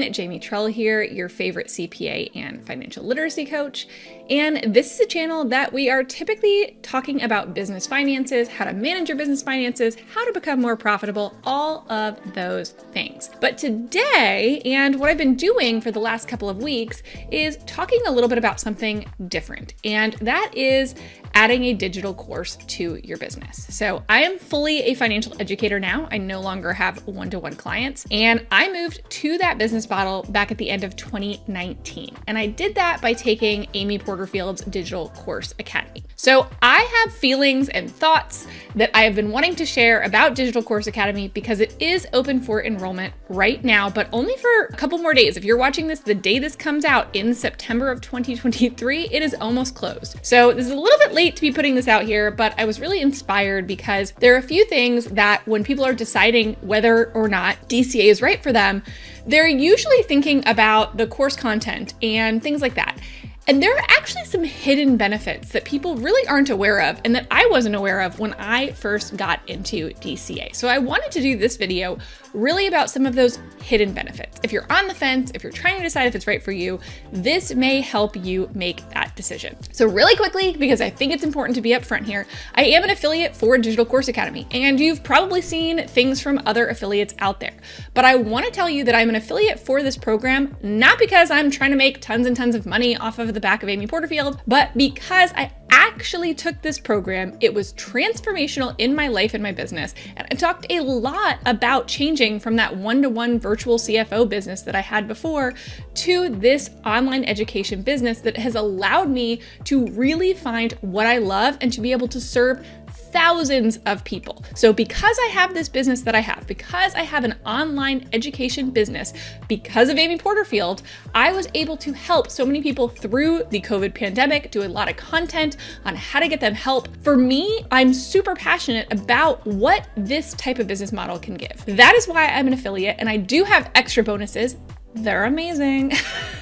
everyone, Jamie Trull here, your favorite CPA and financial literacy coach. And this is a channel that we are typically talking about business finances, how to manage your business finances, how to become more profitable, all of those things. But today, and what I've been doing for the last couple of weeks, is talking a little bit about something different. And that is adding a digital course to your business. So I am fully a financial educator now. I no longer have one-to-one clients. And I moved to that business model back at the end of 2019. And I did that by taking Amy Porterfield's Digital Course Academy. So I have feelings and thoughts that I have been wanting to share about Digital Course Academy because it is open for enrollment right now, but only for a couple more days. If you're watching this the day this comes out in September of 2023, it is almost closed. So this is a little bit late to be putting this out here, but I was really inspired because there are a few things that when people are deciding whether or not DCA is right for them, they're usually thinking about the course content and things like that. And there are actually some hidden benefits that people really aren't aware of and that I wasn't aware of when I first got into DCA. So I wanted to do this video really about some of those hidden benefits. If you're on the fence, if you're trying to decide if it's right for you, this may help you make that decision. So really quickly, because I think it's important to be upfront here, I am an affiliate for Digital Course Academy, and you've probably seen things from other affiliates out there. But I want to tell you that I'm an affiliate for this program, not because I'm trying to make tons and tons of money off of the back of Amy Porterfield, but because I actually took this program. It was transformational in my life and my business. And I talked a lot about changing from that one-to-one virtual CFO business that I had before to this online education business that has allowed me to really find what I love and to be able to serve thousands of people. So because I have this business that I have, because I have an online education business, because of Amy Porterfield, I was able to help so many people through the COVID pandemic, do a lot of content on how to get them help. For me, I'm super passionate about what this type of business model can give. That is why I'm an affiliate, and I do have extra bonuses. They're amazing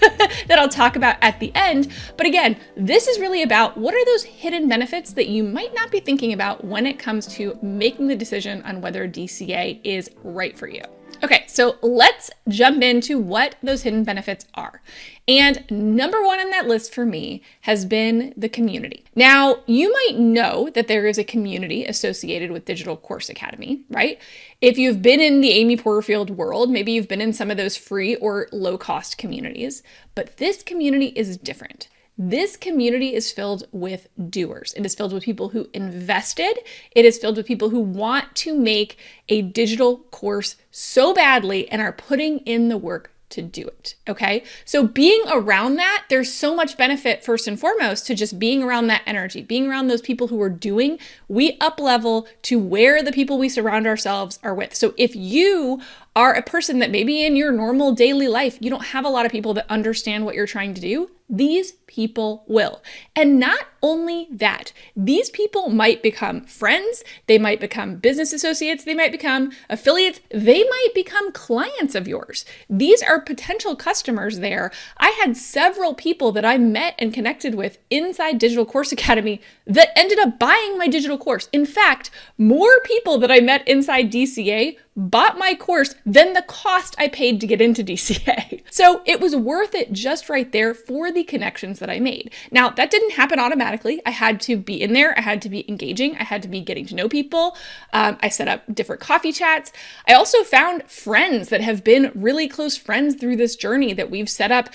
that I'll talk about at the end. But again, this is really about what are those hidden benefits that you might not be thinking about when it comes to making the decision on whether DCA is right for you. Okay, so let's jump into what those hidden benefits are. And number one on that list for me has been the community. Now, you might know that there is a community associated with Digital Course Academy, right? If you've been in the Amy Porterfield world, maybe you've been in some of those free or low-cost communities, but this community is different. This community is filled with doers. It is filled with people who invested. It is filled with people who want to make a digital course so badly and are putting in the work to do it, okay? So being around that, there's so much benefit first and foremost to just being around that energy, being around those people who are doing, we up level to where the people we surround ourselves are with. So if you are a person that maybe in your normal daily life, you don't have a lot of people that understand what you're trying to do, these people will. And not only that, these people might become friends, they might become business associates, they might become affiliates, they might become clients of yours. These are potential customers there. I had several people that I met and connected with inside Digital Course Academy that ended up buying my digital course. In fact, more people that I met inside DCA bought my course than the cost I paid to get into DCA. So it was worth it just right there for the connections that I made. Now, that didn't happen automatically. I had to be in there. I had to be engaging. I had to be getting to know people. I set up different coffee chats. I also found friends that have been really close friends through this journey that we've set up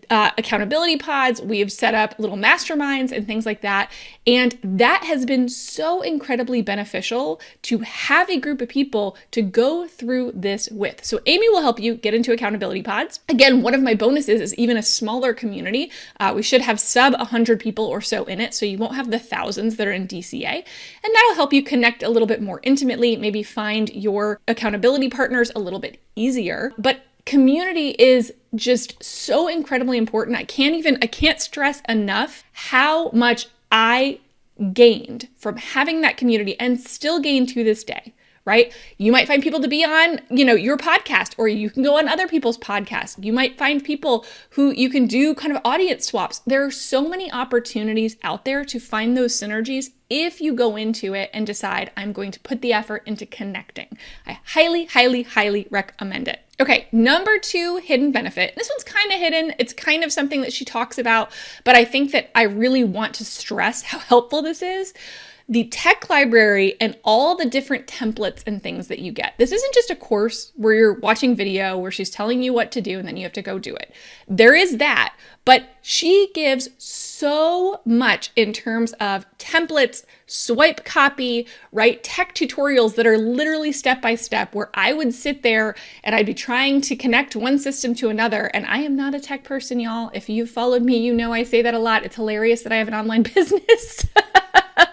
accountability pods. We've set up little masterminds and things like that. And that has been so incredibly beneficial to have a group of people to go through this with. So Amy will help you get into accountability pods. Again, one of my bonuses is even a smaller community. We should have sub 100 people or so in it, so you won't have the thousands that are in DCA. And that'll help you connect a little bit more intimately, maybe find your accountability partners a little bit easier. But community is just so incredibly important. I can't stress enough how much I gained from having that community and still gain to this day. Right? You might find people to be on, your podcast, or you can go on other people's podcasts. You might find people who you can do kind of audience swaps. There are so many opportunities out there to find those synergies if you go into it and decide, I'm going to put the effort into connecting. I highly, highly, highly recommend it. Okay, number 2 hidden benefit. This one's kind of hidden. It's kind of something that she talks about, but I think that I really want to stress how helpful this is. The tech library and all the different templates and things that you get. This isn't just a course where you're watching video where she's telling you what to do and then you have to go do it. There is that, but she gives so much in terms of templates, swipe copy, right? Tech tutorials that are literally step by step where I would sit there and I'd be trying to connect one system to another. And I am not a tech person, y'all. If you've followed me, you know I say that a lot. It's hilarious that I have an online business.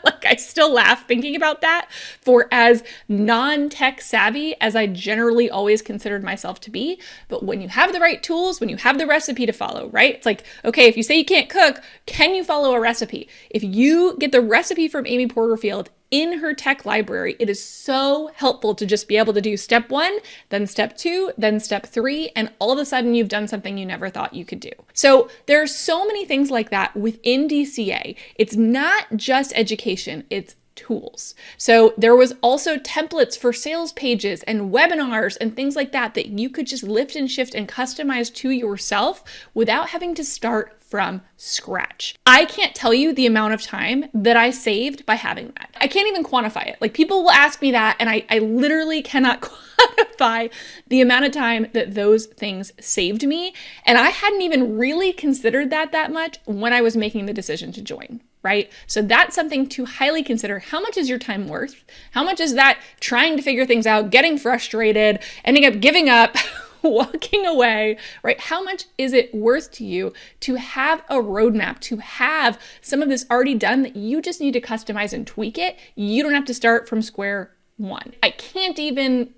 Like, I still laugh thinking about that, for as non-tech savvy as I generally always considered myself to be. But when you have the right tools, when you have the recipe to follow, right? It's like, okay, if you say you can't cook, can you follow a recipe? If you get the recipe from Amy Porterfield in her tech library, it is so helpful to just be able to do step 1, then step 2, then step 3, and all of a sudden you've done something you never thought you could do. So there are so many things like that within DCA. It's not just education, it's tools. So there was also templates for sales pages and webinars and things like that that you could just lift and shift and customize to yourself without having to start from scratch. I can't tell you the amount of time that I saved by having that. I can't even quantify it. Like, people will ask me that and I literally cannot quantify the amount of time that those things saved me. And I hadn't even really considered that much when I was making the decision to join. Right? So that's something to highly consider. How much is your time worth? How much is that trying to figure things out, getting frustrated, ending up giving up, walking away, right? How much is it worth to you to have a roadmap, to have some of this already done that you just need to customize and tweak it? You don't have to start from square one. I can't even,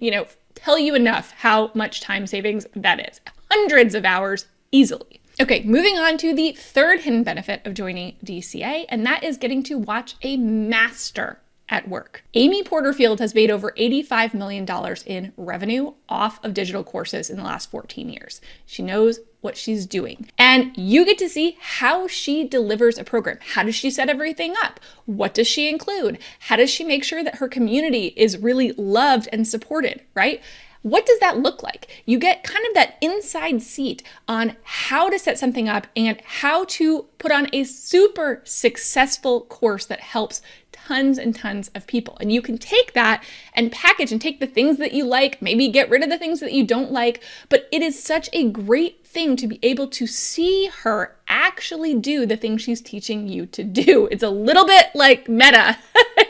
tell you enough how much time savings that is. Hundreds of hours easily. Okay, moving on to the third hidden benefit of joining DCA, and that is getting to watch a master at work. Amy Porterfield has made over $85 million in revenue off of digital courses in the last 14 years. She knows what she's doing. And you get to see how she delivers a program. How does she set everything up? What does she include? How does she make sure that her community is really loved and supported, right? What does that look like? You get kind of that inside seat on how to set something up and how to put on a super successful course that helps tons and tons of people. And you can take that and package and take the things that you like, maybe get rid of the things that you don't like, but it is such a great thing to be able to see her actually do the thing she's teaching you to do. It's a little bit like meta.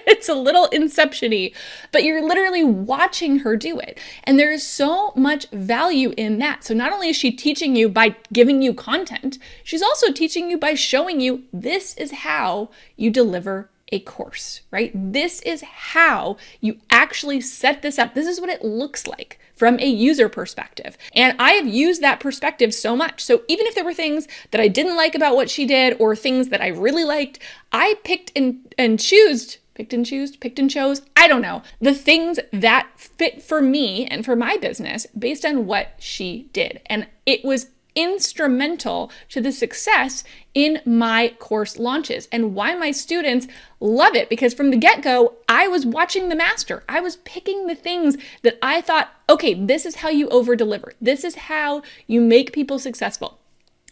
It's a little inception-y, but you're literally watching her do it. And there is so much value in that. So not only is she teaching you by giving you content, she's also teaching you by showing you this is how you deliver a course, right? This is how you actually set this up. This is what it looks like from a user perspective. And I have used that perspective so much. So even if there were things that I didn't like about what she did or things that I really liked, I picked and chose, I don't know, the things that fit for me and for my business based on what she did. And it was instrumental to the success in my course launches and why my students love it, because from the get-go, I was watching the master. I was picking the things that I thought, okay, this is how you over-deliver. This is how you make people successful.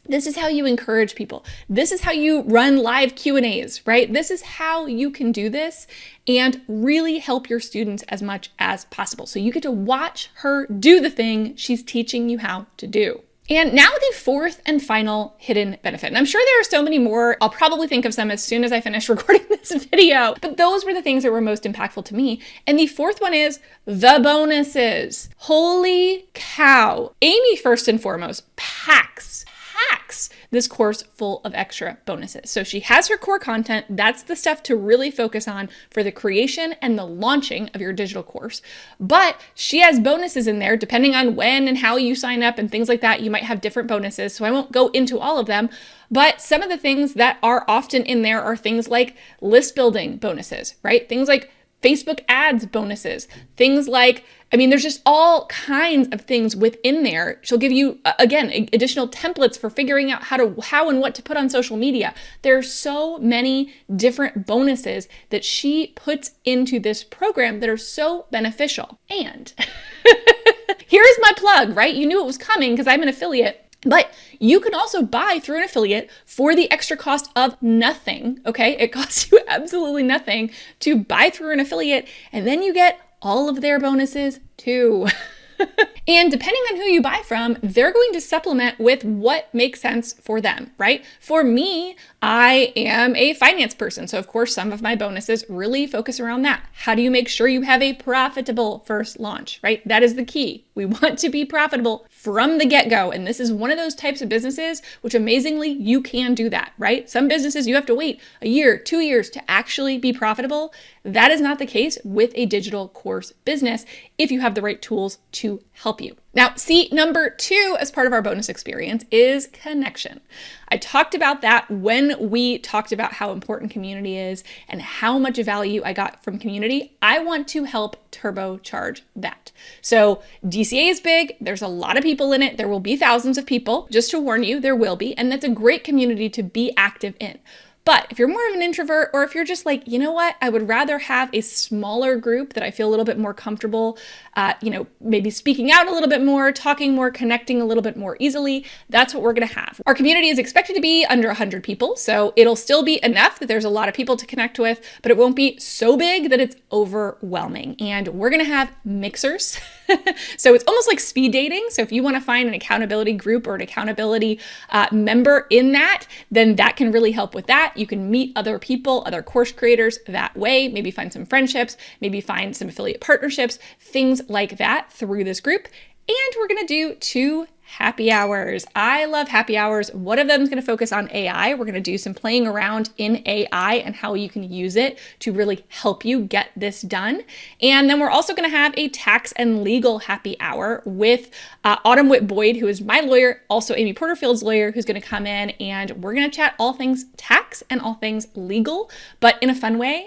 This is how you encourage people. This is how you run live Q&As, right? This is how you can do this and really help your students as much as possible. So you get to watch her do the thing she's teaching you how to do. And now the fourth and final hidden benefit. And I'm sure there are so many more. I'll probably think of some as soon as I finish recording this video, but those were the things that were most impactful to me. And the fourth one is the bonuses. Holy cow. Amy, first and foremost, packs this course full of extra bonuses. So she has her core content. That's the stuff to really focus on for the creation and the launching of your digital course. But she has bonuses in there depending on when and how you sign up and things like that. You might have different bonuses. So I won't go into all of them. But some of the things that are often in there are things like list building bonuses, right? Things like Facebook ads bonuses, things like, there's just all kinds of things within there. She'll give you, again, additional templates for figuring out how and what to put on social media. There are so many different bonuses that she puts into this program that are so beneficial. And here's my plug, right? You knew it was coming because I'm an affiliate. But you can also buy through an affiliate for the extra cost of nothing, okay? It costs you absolutely nothing to buy through an affiliate, and then you get all of their bonuses too. And depending on who you buy from, they're going to supplement with what makes sense for them, right? For me, I am a finance person. So of course, some of my bonuses really focus around that. How do you make sure you have a profitable first launch, right? That is the key. We want to be profitable from the get-go. And this is one of those types of businesses, which amazingly, you can do that, right? Some businesses, you have to wait a year, 2 years to actually be profitable. That is not the case with a digital course business if you have the right tools to help you. Now, C, number 2 as part of our bonus experience is connection. I talked about that when we talked about how important community is and how much value I got from community. I want to help turbocharge that. So DCA is big. There's a lot of people in it. There will be thousands of people. Just to warn you, there will be. And that's a great community to be active in. But if you're more of an introvert, or if you're just like, you know what, I would rather have a smaller group that I feel a little bit more comfortable, maybe speaking out a little bit more, talking more, connecting a little bit more easily, that's what we're going to have. Our community is expected to be under 100 people, so it'll still be enough that there's a lot of people to connect with, but it won't be so big that it's overwhelming. And we're going to have mixers. So it's almost like speed dating. So if you want to find an accountability group or an accountability member in that, then that can really help with that. You can meet other people, other course creators that way, maybe find some friendships, maybe find some affiliate partnerships, things like that through this group. And we're going to do 2 happy hours. I love happy hours. One of them is going to focus on AI. We're going to do some playing around in AI and how you can use it to really help you get this done. And then we're also going to have a tax and legal happy hour with Autumn Whitt-Boyd, who is my lawyer, also Amy Porterfield's lawyer, who's going to come in, and we're going to chat all things tax and all things legal, but in a fun way.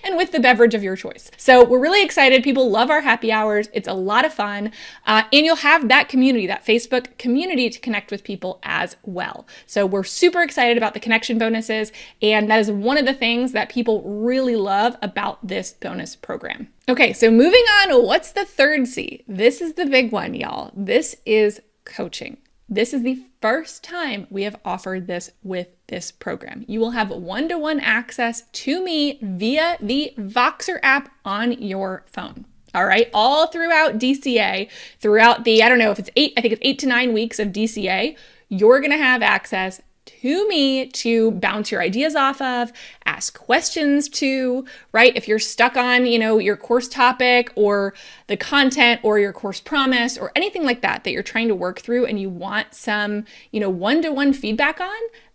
And with the beverage of your choice. So we're really excited. People love our happy hours. It's a lot of fun. And you'll have that community, that Facebook community to connect with people as well. So we're super excited about the connection bonuses. And that is one of the things that people really love about this bonus program. Okay, so moving on, what's the third C? This is the big one, y'all. This is coaching. This is the first time we have offered this with this program. You will have one-to-one access to me via the Voxer app on your phone. All right, all throughout DCA, throughout the, I don't know if it's 8 to 9 weeks of DCA, you're going to have access to me to bounce your ideas off of, ask questions to, right? If you're stuck on, your course topic or the content or your course promise or anything like that you're trying to work through and you want some, one-to-one feedback on,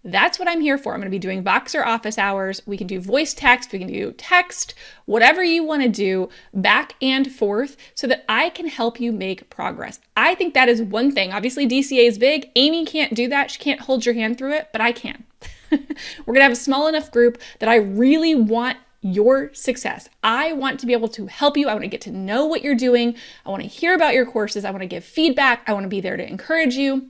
that's what I'm here for. I'm going to be doing Voxer office hours. We can do voice text, we can do text, whatever you want to do back and forth so that I can help you make progress. I think that is one thing. Obviously, DCA is big. Amy can't do that. She can't hold your hand through it, but I can. We're going to have a small enough group that I really want your success. I want to be able to help you. I want to get to know what you're doing. I want to hear about your courses. I want to give feedback. I want to be there to encourage you.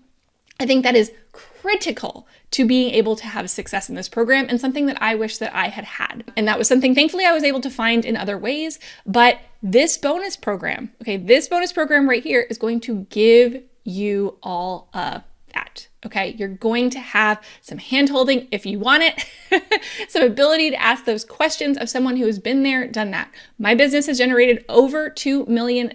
I think that is critical to being able to have success in this program and something that I wish that I had had. And that was something, thankfully, I was able to find in other ways. But this bonus program, this bonus program right here is going to give you all of that. Okay, you're going to have some hand-holding if you want it, some ability to ask those questions of someone who has been there, done that. My business has generated over $2 million,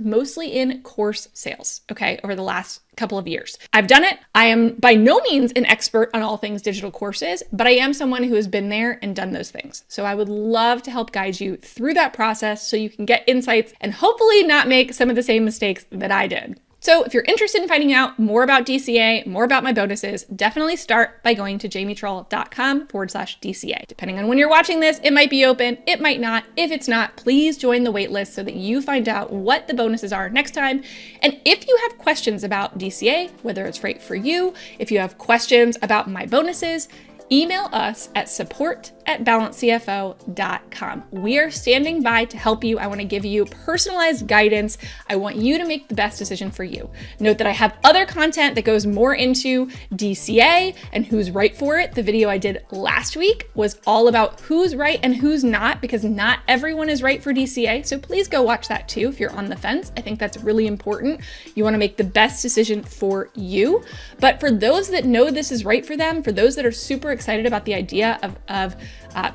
mostly in course sales, over the last couple of years. I've done it. I am by no means an expert on all things digital courses, but I am someone who has been there and done those things. So I would love to help guide you through that process so you can get insights and hopefully not make some of the same mistakes that I did. So if you're interested in finding out more about DCA, more about my bonuses, definitely start by going to jamietrull.com/DCA. Depending on when you're watching this, it might be open, it might not. If it's not, please join the waitlist so that you find out what the bonuses are next time. And if you have questions about DCA, whether it's right for you, if you have questions about my bonuses, email us at support at balancedcfo.com. We are standing by to help you. I want to give you personalized guidance. I want you to make the best decision for you. Note that I have other content that goes more into DCA and who's right for it. The video I did last week was all about who's right and who's not, because not everyone is right for DCA. So please go watch that too if you're on the fence. I think that's really important. You want to make the best decision for you. But for those that know this is right for them, for those that are super excited about the idea of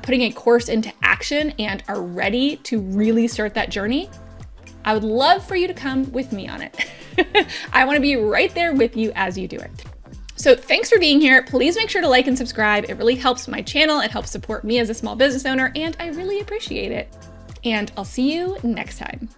putting a course into action and are ready to really start that journey, I would love for you to come with me on it. I want to be right there with you as you do it. So thanks for being here. Please make sure to like and subscribe. It really helps my channel. It helps support me as a small business owner, and I really appreciate it. And I'll see you next time.